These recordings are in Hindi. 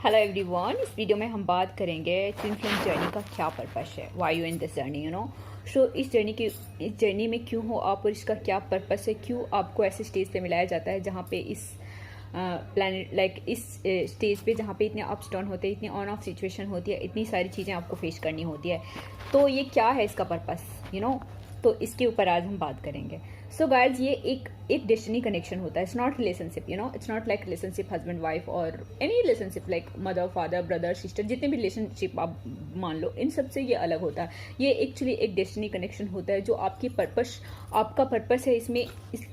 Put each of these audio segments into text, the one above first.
हेलो एवरीवन, इस वीडियो में हम बात करेंगे ट्विन फ्लेम जर्नी का क्या पर्पस है, why you in this journey so इस जर्नी में क्यों हो आप और इसका क्या पर्पस है, क्यों आपको ऐसे स्टेज पे मिलाया जाता है जहाँ पे इस प्लानट इस स्टेज पे जहाँ पे इतने अप्स डाउन होते हैं, इतनी ऑन ऑफ सिचुएशन होती है, इतनी सारी चीज़ें आपको फेस करनी होती है। तो ये क्या है इसका पर्पस तो इसके ऊपर आज हम बात करेंगे। सो गाइज, ये एक डेस्टिनी कनेक्शन होता है। It's not relationship, it's not like relationship husband wife और any relationship like mother father brother sister, जितने भी रिलेशनशिप आप मान लो, इन सब से ये अलग होता है। ये एक्चुअली एक डेस्टिनी कनेक्शन होता है जो आपका पर्पस है।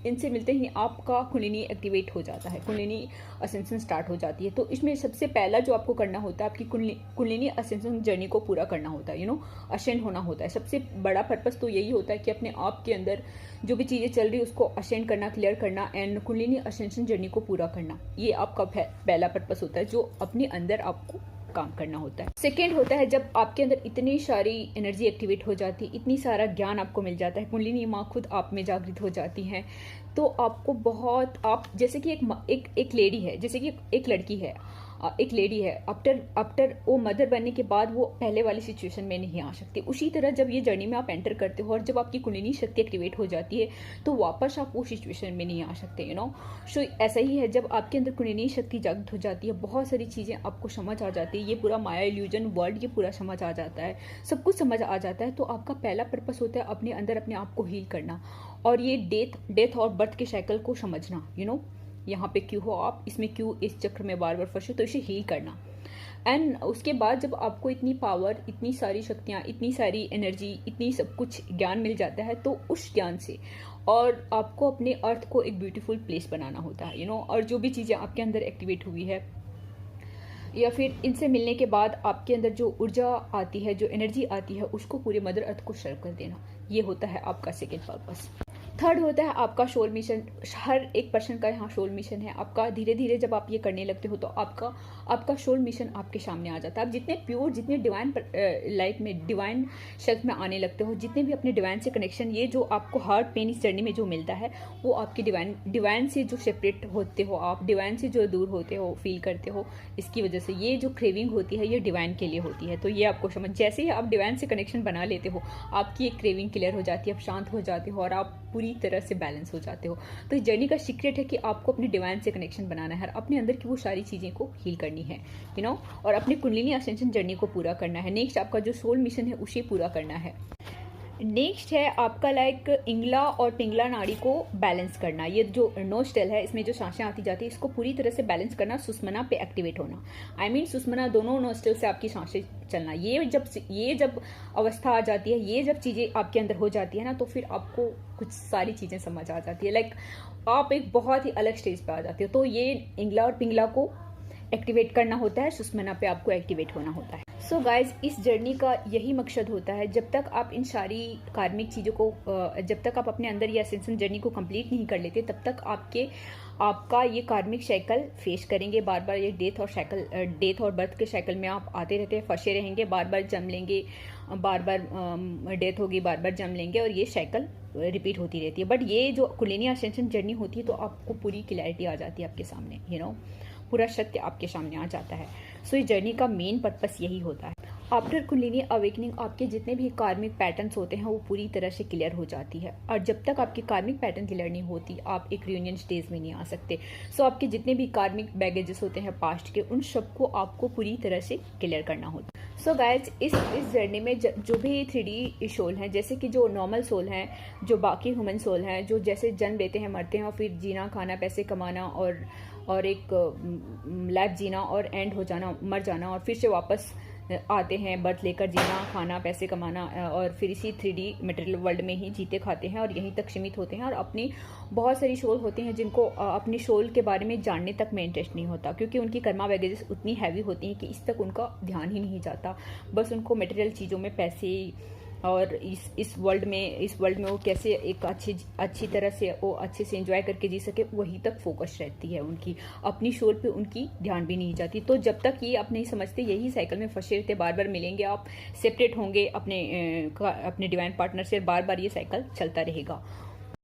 इनसे मिलते ही आपका कुंडलिनी एक्टिवेट हो जाता है, कुंडलिनी असेंशन स्टार्ट हो जाती है। तो इसमें सबसे पहला जो आपको करना होता है, आपकी कुंडलिनी असेंशन जर्नी को पूरा करना होता है, असेंड होना होता है। सबसे बड़ा पर्पस तो यही होता है कि अपने आप के अंदर जो भी चीज़ें चल रही है उसको असेंड करना, क्लियर करना एंड कुंडलिनी असेंशन जर्नी को पूरा करना। ये आपका पहला पर्पस होता है जो अपने अंदर आपको काम करना होता है। सेकेंड होता है जब आपके अंदर इतनी सारी एनर्जी एक्टिवेट हो जाती है, इतनी सारा ज्ञान आपको मिल जाता है, कुंडलिनी माँ खुद आप में जागृत हो जाती हैं, तो आपको आप जैसे कि एक लेडी है, जैसे कि एक लड़की है, एक लेडी है, आफ्टर वो मदर बनने के बाद वो पहले वाली सिचुएशन में नहीं आ सकती। उसी तरह जब ये जर्नी में आप एंटर करते हो और जब आपकी कुंडलिनी शक्ति एक्टिवेट हो जाती है तो वापस आप वो सिचुएशन में नहीं आ सकते। सो ऐसा ही है, जब आपके अंदर कुंडलिनी शक्ति जागृत हो जाती है, बहुत सारी चीज़ें आपको समझ आ जाती है, ये पूरा माया इल्यूजन वर्ल्ड ये पूरा समझ आ जाता है, सब कुछ समझ आ जाता है। तो आपका पहला पर्पस होता है अपने अंदर अपने आप को हील करना और ये डेथ और बर्थ के साइकिल को समझना। यहाँ पे क्यों हो आप, इसमें क्यों इस चक्र में बार बार फंसे, तो इसे हील करना। एंड उसके बाद जब आपको इतनी पावर, इतनी सारी शक्तियाँ, इतनी सारी एनर्जी, इतनी सब कुछ ज्ञान मिल जाता है, तो उस ज्ञान से और आपको अपने अर्थ को एक ब्यूटीफुल प्लेस बनाना होता है। और जो भी चीज़ें आपके अंदर एक्टिवेट हुई है या फिर इनसे मिलने के बाद आपके अंदर जो ऊर्जा आती है, जो एनर्जी आती है, उसको पूरे मदर अर्थ को सर्व कर देना। ये होता है आपका सेकेंड पर्पस। थर्ड होता है आपका सोल मिशन। हर एक पर्सन का यहाँ सोल मिशन है। आपका धीरे धीरे जब आप ये करने लगते हो तो आपका सोल मिशन आपके सामने आ जाता है। आप जितने प्योर, जितने डिवाइन लाइफ में, डिवाइन शेल्फ में आने लगते हो, जितने भी अपने डिवाइन से कनेक्शन, ये जो आपको हार्ट पेन इस जर्नी में जो मिलता है वो आपके डिवाइन से जो सेपरेट होते हो, आप डिवाइन से जो दूर होते हो, फील करते हो, इसकी वजह से ये जो क्रेविंग होती है ये डिवाइन के लिए होती है। तो ये आपको समझ, जैसे ही आप डिवाइन से कनेक्शन बना लेते हो आपकी एक क्रेविंग क्लियर हो जाती है, आप शांत हो जाते हो और आप पूरी तरह से बैलेंस हो जाते हो। तो इस जर्नी का सीक्रेट है कि आपको अपने डिवाइन से कनेक्शन बनाना है, अपने अंदर की वो सारी चीज़ें को हील करनी है, और अपने कुंडलिनी असेंशन जर्नी को पूरा करना है। नेक्स्ट आपका जो सोल मिशन है उसे पूरा करना है। नेक्स्ट है आपका इंगला और पिंगला नाड़ी को बैलेंस करना। ये जो नोस्टल है, इसमें जो सांसें आती जाती है, इसको पूरी तरह से बैलेंस करना, सुषमना पे एक्टिवेट होना। सुषमना दोनों नोस्टल से आपकी सांसें चलना। ये जब अवस्था आ जाती है, ये जब चीज़ें आपके अंदर हो जाती है ना, तो फिर आपको कुछ सारी चीज़ें समझ आ जाती है। आप एक बहुत ही अलग स्टेज पे आ जाते हो। तो ये इंगला और पिंगला को एक्टिवेट करना होता है, सुषमना पे आपको एक्टिवेट होना होता है। सो गाइज, इस जर्नी का यही मकसद होता है, जब तक आप इन सारी कार्मिक चीज़ों को, जब तक आप अपने अंदर ये असेंशन जर्नी को कंप्लीट नहीं कर लेते, तब तक आपका ये कार्मिक साइकिल फेस करेंगे। बार बार ये डेथ और बर्थ के साइकिल में आप आते रहते हैं, फंसे रहेंगे, बार बार जम लेंगे, बार बार डेथ होगी, बार बार जम लेंगे और ये साइकिल रिपीट होती रहती है। बट ये जो कुंडलिनी असेंशन जर्नी होती है तो आपको पूरी क्लैरिटी आ जाती है आपके सामने, पूरा सत्य आपके सामने आ जाता है। सो इस जर्नी का मेन पर्पस यही होता है। आफ्टर कुंडलिनी अवेकनिंग आपके जितने भी कार्मिक पैटर्न्स होते हैं वो पूरी तरह से क्लियर हो जाती है, और जब तक आपकी कार्मिक पैटर्न क्लियर नहीं होती आप एक रियूनियन स्टेज में नहीं आ सकते। सो आपके जितने भी कार्मिक बैगेजेस होते हैं पास्ट के, उन सबको आपको पूरी तरह से क्लियर करना होता है। सो गाइज, इस जर्नी में जो भी 3D सोल हैं, जैसे कि जो नॉर्मल सोल हैं, जो बाकी ह्यूमन सोल हैं, जो जैसे जन्म लेते हैं, मरते हैं और फिर जीना, खाना, पैसे कमाना और एक लाइफ जीना और एंड हो जाना, मर जाना और फिर से वापस आते हैं, बर्थ लेकर जीना, खाना, पैसे कमाना और फिर इसी 3D मटेरियल वर्ल्ड में ही जीते खाते हैं और यहीं तक सीमित होते हैं। और अपनी बहुत सारी सोल होते हैं जिनको अपनी सोल के बारे में जानने तक में इंटरेस्ट नहीं होता, क्योंकि उनकी कर्मा बैगेजेस उतनी हैवी होती हैं कि इस तक उनका ध्यान ही नहीं जाता। बस उनको मटेरियल चीज़ों में, पैसे और इस वर्ल्ड में वो कैसे एक अच्छी तरह से वो अच्छे से एंजॉय करके जी सके, वही तक फोकस रहती है उनकी। अपनी सोल पे उनकी ध्यान भी नहीं जाती। तो जब तक ये आप नहीं समझते, यही साइकिल में फंसे रहते, बार बार मिलेंगे, आप सेपरेट होंगे अपने डिवाइन पार्टनर से, बार बार ये साइकिल चलता रहेगा।